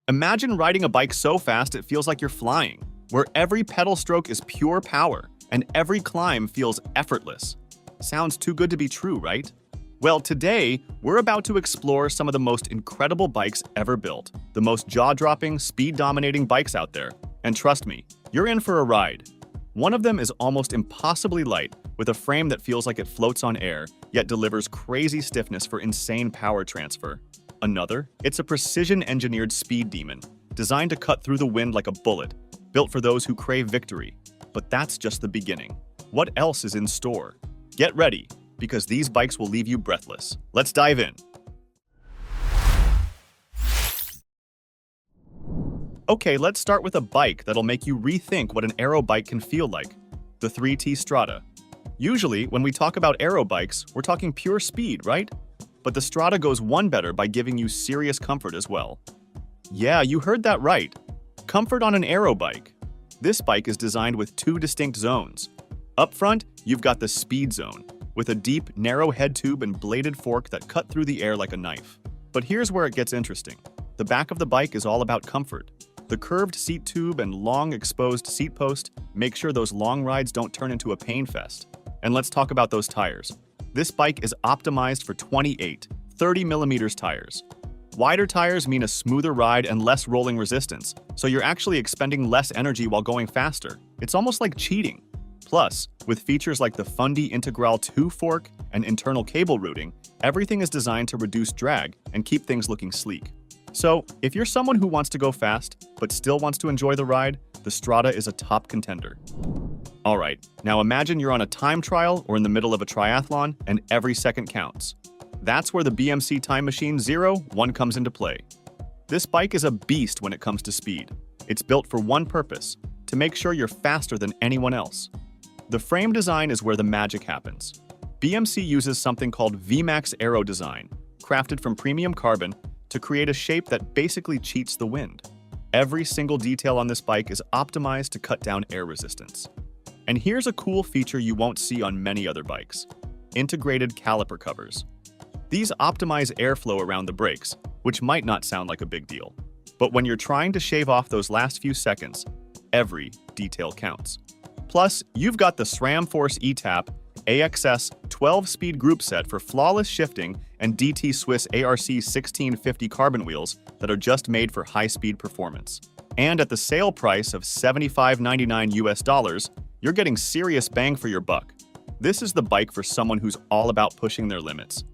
Imagine riding a bike so fast it feels like you're flying, where every pedal stroke is pure power and every climb feels effortless. Sounds too good to be true, right? Well, today, we're about to explore some of the most incredible bikes ever built, the most jaw-dropping, speed-dominating bikes out there. And trust me, you're in for a ride. One of them is almost impossibly light, with a frame that feels like it floats on air, yet delivers crazy stiffness for insane power transfer. Another, it's a precision-engineered speed demon, designed to cut through the wind like a bullet, built for those who crave victory. But that's just the beginning. What else is in store? Get ready, because these bikes will leave you breathless. Let's dive in. Okay, let's start with a bike that'll make you rethink what an aero bike can feel like, the 3T Strada. Usually, when we talk about aero bikes, we're talking pure speed, right? But the Strada goes one better by giving you serious comfort as well. Yeah, you heard that right. Comfort on an aero bike. This bike is designed with two distinct zones. Up front, you've got the speed zone, with a deep, narrow head tube and bladed fork that cut through the air like a knife. But here's where it gets interesting. The back of the bike is all about comfort. The curved seat tube and long exposed seat post make sure those long rides don't turn into a pain fest. And let's talk about those tires. This bike is optimized for 28, 30mm tires. Wider tires mean a smoother ride and less rolling resistance, so you're actually expending less energy while going faster. It's almost like cheating. Plus, with features like the Fundy Integral 2 fork and internal cable routing, everything is designed to reduce drag and keep things looking sleek. So, if you're someone who wants to go fast, but still wants to enjoy the ride, the Strada is a top contender. Alright, now imagine you're on a time trial or in the middle of a triathlon, and every second counts. That's where the BMC Time Machine 01 comes into play. This bike is a beast when it comes to speed. It's built for one purpose, to make sure you're faster than anyone else. The frame design is where the magic happens. BMC uses something called VMAX Aero design, crafted from premium carbon, to create a shape that basically cheats the wind. Every single detail on this bike is optimized to cut down air resistance. And here's a cool feature you won't see on many other bikes: integrated caliper covers. These optimize airflow around the brakes, which might not sound like a big deal. But when you're trying to shave off those last few seconds, every detail counts. Plus, you've got the SRAM Force ETAP AXS 12-speed group set for flawless shifting and DT Swiss ARC 1650 carbon wheels that are just made for high-speed performance. And at the sale price of $75.99 US, you're getting serious bang for your buck. This is the bike for someone who's all about pushing their limits.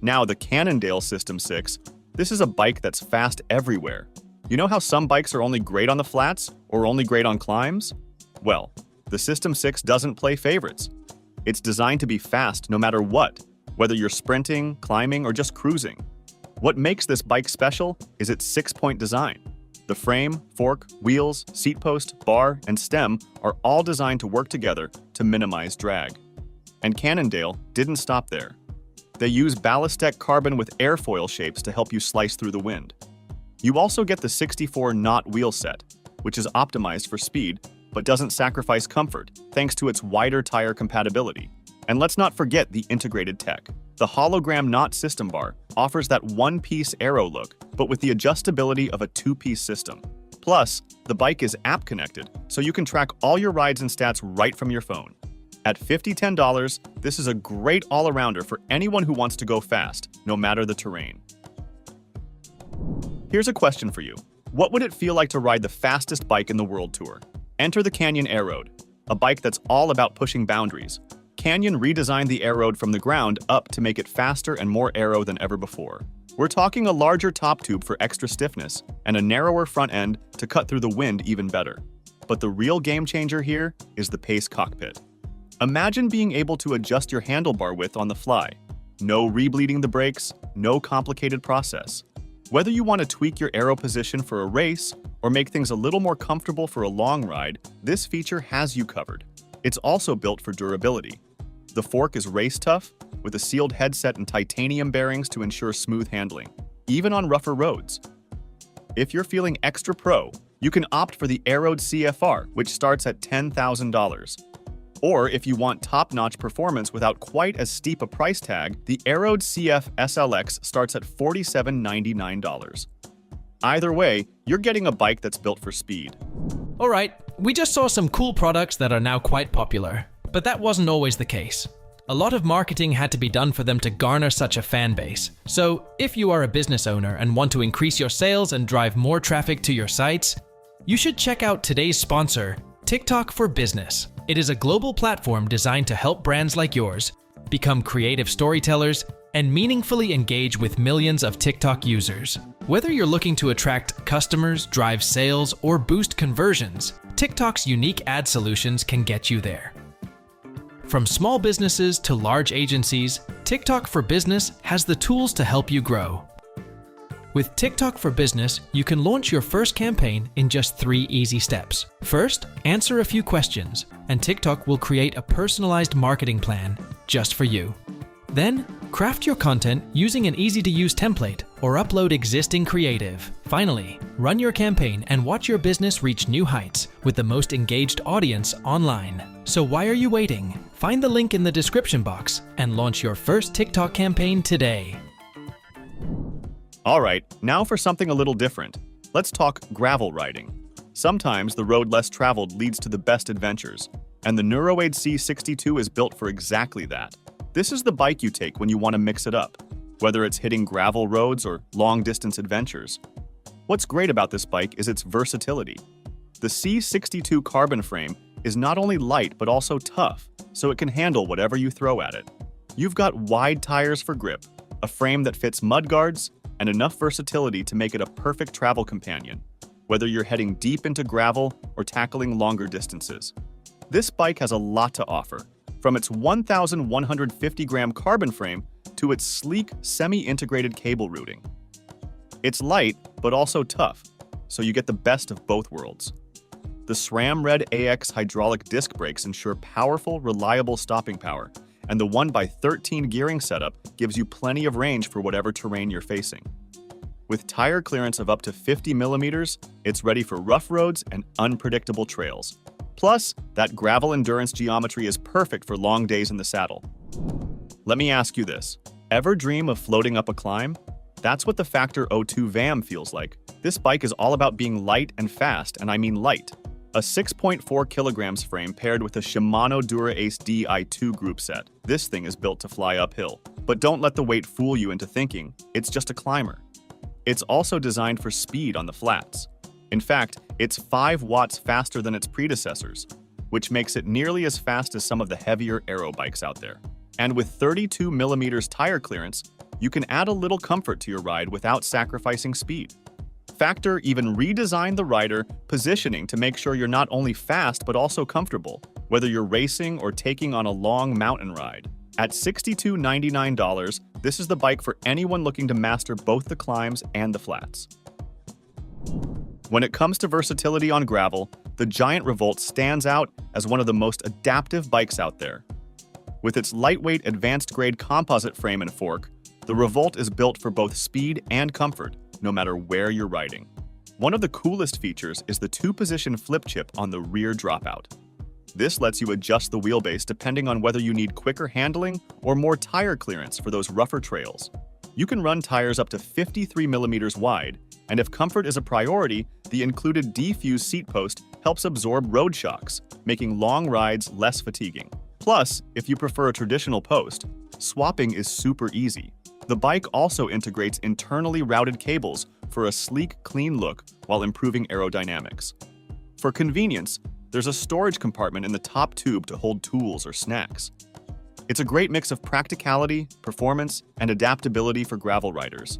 Now, the Cannondale SystemSix. This is a bike that's fast everywhere. You know how some bikes are only great on the flats or only great on climbs? Well, the SystemSix doesn't play favorites. It's designed to be fast no matter what, whether you're sprinting, climbing, or just cruising. What makes this bike special is its 6-point design. The frame, fork, wheels, seat post, bar, and stem are all designed to work together to minimize drag. And Cannondale didn't stop there. They use Ballistec carbon with airfoil shapes to help you slice through the wind. You also get the 64-knot wheel set, which is optimized for speed, but doesn't sacrifice comfort, thanks to its wider tire compatibility. And let's not forget the integrated tech. The hologram knot system bar offers that one-piece Aero look, but with the adjustability of a two-piece system. Plus, the bike is app-connected, so you can track all your rides and stats right from your phone. At $50-10, this is a great all-arounder for anyone who wants to go fast, no matter the terrain. Here's a question for you. What would it feel like to ride the fastest bike in the World Tour? Enter the Canyon Aeroad, a bike that's all about pushing boundaries. Canyon redesigned the Aeroad from the ground up to make it faster and more aero than ever before. We're talking a larger top tube for extra stiffness and a narrower front end to cut through the wind even better. But the real game changer here is the Pace cockpit. Imagine being able to adjust your handlebar width on the fly. No rebleeding the brakes, no complicated process. Whether you want to tweak your aero position for a race or make things a little more comfortable for a long ride, this feature has you covered. It's also built for durability. The fork is race tough, with a sealed headset and titanium bearings to ensure smooth handling, even on rougher roads. If you're feeling extra pro, you can opt for the Aeroad CFR, which starts at $10,000. Or if you want top-notch performance without quite as steep a price tag, the Aeroad CF SLX starts at $47.99. Either way, you're getting a bike that's built for speed. Alright, we just saw some cool products that are now quite popular, but that wasn't always the case. A lot of marketing had to be done for them to garner such a fan base. So, if you are a business owner and want to increase your sales and drive more traffic to your sites, you should check out today's sponsor, TikTok for Business. It is a global platform designed to help brands like yours become creative storytellers and meaningfully engage with millions of TikTok users. Whether you're looking to attract customers, drive sales, or boost conversions, TikTok's unique ad solutions can get you there. From small businesses to large agencies, TikTok for Business has the tools to help you grow. With TikTok for Business, you can launch your first campaign in just 3 easy steps. First, answer a few questions, and TikTok will create a personalized marketing plan just for you. Then, craft your content using an easy-to-use template or upload existing creative. Finally, run your campaign and watch your business reach new heights with the most engaged audience online. So why are you waiting? Find the link in the description box and launch your first TikTok campaign today. Alright, now for something a little different. Let's talk gravel riding. Sometimes the road less traveled leads to the best adventures, and the Nuroad C62 is built for exactly that. This is the bike you take when you want to mix it up, whether it's hitting gravel roads or long-distance adventures. What's great about this bike is its versatility. The C62 carbon frame is not only light but also tough, so it can handle whatever you throw at it. You've got wide tires for grip, a frame that fits mudguards, and enough versatility to make it a perfect travel companion, whether you're heading deep into gravel or tackling longer distances. This bike has a lot to offer, from its 1,150-gram carbon frame to its sleek, semi-integrated cable routing. It's light, but also tough, so you get the best of both worlds. The SRAM Red AX hydraulic disc brakes ensure powerful, reliable stopping power, and the 1x13 gearing setup gives you plenty of range for whatever terrain you're facing. With tire clearance of up to 50 millimeters, it's ready for rough roads and unpredictable trails. Plus, that gravel endurance geometry is perfect for long days in the saddle. Let me ask you this. Ever dream of floating up a climb? That's what the Factor O2 VAM feels like. This bike is all about being light and fast, and I mean light. A 6.4 kilograms frame paired with a Shimano Dura Ace Di2 group set. This thing is built to fly uphill. But don't let the weight fool you into thinking it's just a climber. It's also designed for speed on the flats. In fact, it's 5 watts faster than its predecessors, which makes it nearly as fast as some of the heavier Aero bikes out there. And with 32 millimeters tire clearance, you can add a little comfort to your ride without sacrificing speed. Factor even redesigned the rider positioning to make sure you're not only fast but also comfortable, whether you're racing or taking on a long mountain ride. At $62.99, this is the bike for anyone looking to master both the climbs and the flats. When it comes to versatility on gravel, the giant Revolt stands out as one of the most adaptive bikes out there. With its lightweight advanced-grade composite frame and fork, the Revolt is built for both speed and comfort, no matter where you're riding. One of the coolest features is the 2-position flip chip on the rear dropout. This lets you adjust the wheelbase depending on whether you need quicker handling or more tire clearance for those rougher trails. You can run tires up to 53 millimeters wide, and if comfort is a priority, the included D-Fuse seat post helps absorb road shocks, making long rides less fatiguing. Plus, if you prefer a traditional post, swapping is super easy. The bike also integrates internally routed cables for a sleek, clean look while improving aerodynamics. For convenience, there's a storage compartment in the top tube to hold tools or snacks. It's a great mix of practicality, performance, and adaptability for gravel riders.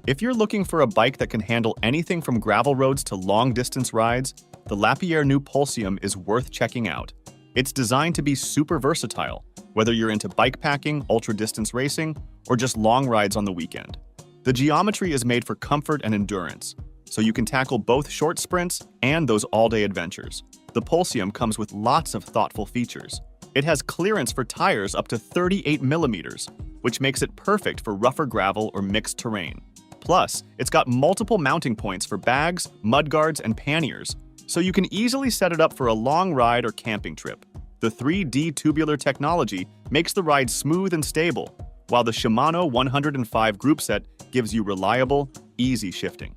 If you're looking for a bike that can handle anything from gravel roads to long-distance rides, the Lapierre new Pulsium is worth checking out. It's designed to be super versatile, whether you're into bikepacking, ultra-distance racing, or just long rides on the weekend. The geometry is made for comfort and endurance, so you can tackle both short sprints and those all-day adventures. The Pulsium comes with lots of thoughtful features. It has clearance for tires up to 38 millimeters, which makes it perfect for rougher gravel or mixed terrain. Plus, it's got multiple mounting points for bags, mudguards, and panniers, so you can easily set it up for a long ride or camping trip. The 3D tubular technology makes the ride smooth and stable, while the Shimano 105 group set gives you reliable, easy shifting.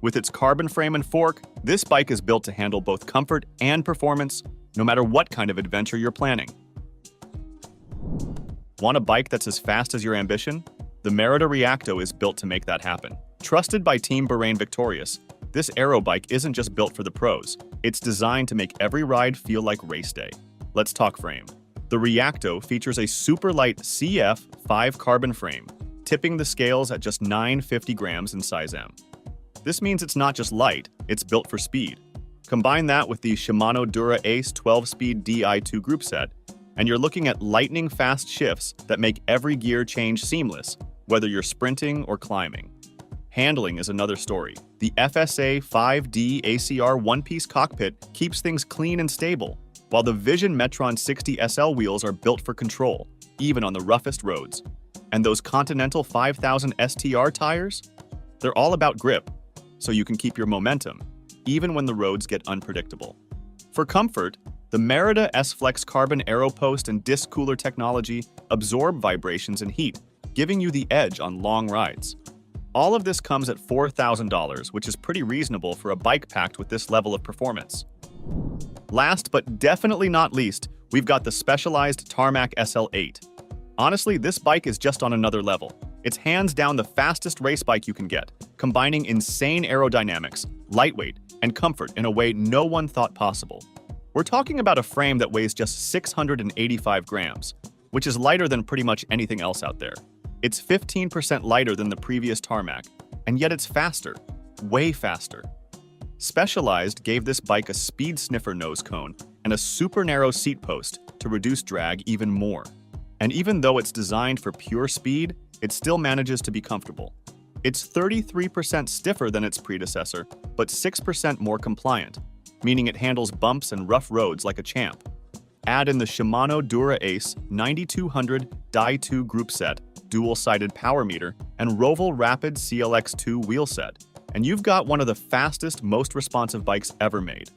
With its carbon frame and fork, this bike is built to handle both comfort and performance, no matter what kind of adventure you're planning. Want a bike that's as fast as your ambition? The Merida Reacto is built to make that happen. Trusted by Team Bahrain Victorious, this Aero bike isn't just built for the pros. It's designed to make every ride feel like race day. Let's talk frame. The Reacto features a super light CF5 carbon frame, tipping the scales at just 950 grams in size M. This means it's not just light, it's built for speed. Combine that with the Shimano Dura Ace 12-speed Di2 group set, and you're looking at lightning-fast shifts that make every gear change seamless, whether you're sprinting or climbing. Handling is another story. The FSA 5D ACR one-piece cockpit keeps things clean and stable, while the Vision Metron 60 SL wheels are built for control, even on the roughest roads. And those Continental 5000 STR tires? They're all about grip, so you can keep your momentum, even when the roads get unpredictable. For comfort, the Merida S-Flex Carbon Aero Post and disc cooler technology absorb vibrations and heat, giving you the edge on long rides. All of this comes at $4,000, which is pretty reasonable for a bike packed with this level of performance. Last but definitely not least, we've got the specialized Tarmac SL8. Honestly, this bike is just on another level. It's hands down the fastest race bike you can get, combining insane aerodynamics, lightweight, and comfort in a way no one thought possible. We're talking about a frame that weighs just 685 grams, which is lighter than pretty much anything else out there. It's 15% lighter than the previous Tarmac, and yet it's faster, way faster. Specialized gave this bike a speed sniffer nose cone and a super narrow seat post to reduce drag even more. And even though it's designed for pure speed, it still manages to be comfortable. It's 33% stiffer than its predecessor, but 6% more compliant, meaning it handles bumps and rough roads like a champ. Add in the Shimano Dura Ace 9200 Di2 group set, dual-sided power meter, and Revolt Rapid CLX2 wheel set, and you've got one of the fastest, most responsive bikes ever made.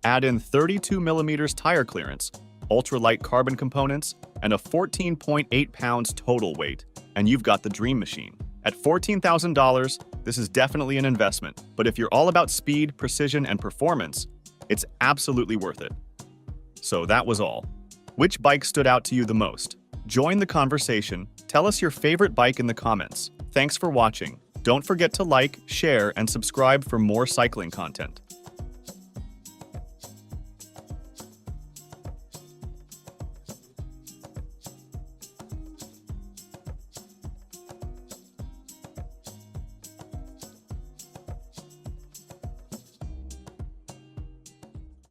Add in 32mm tire clearance, ultralight carbon components, and a 14.8 pounds total weight, and you've got the dream machine. At $14,000, this is definitely an investment, but if you're all about speed, precision, and performance, it's absolutely worth it. So that was all. Which bike stood out to you the most? Join the conversation. Tell us your favorite bike in the comments. Thanks for watching. Don't forget to like, share, and subscribe for more cycling content.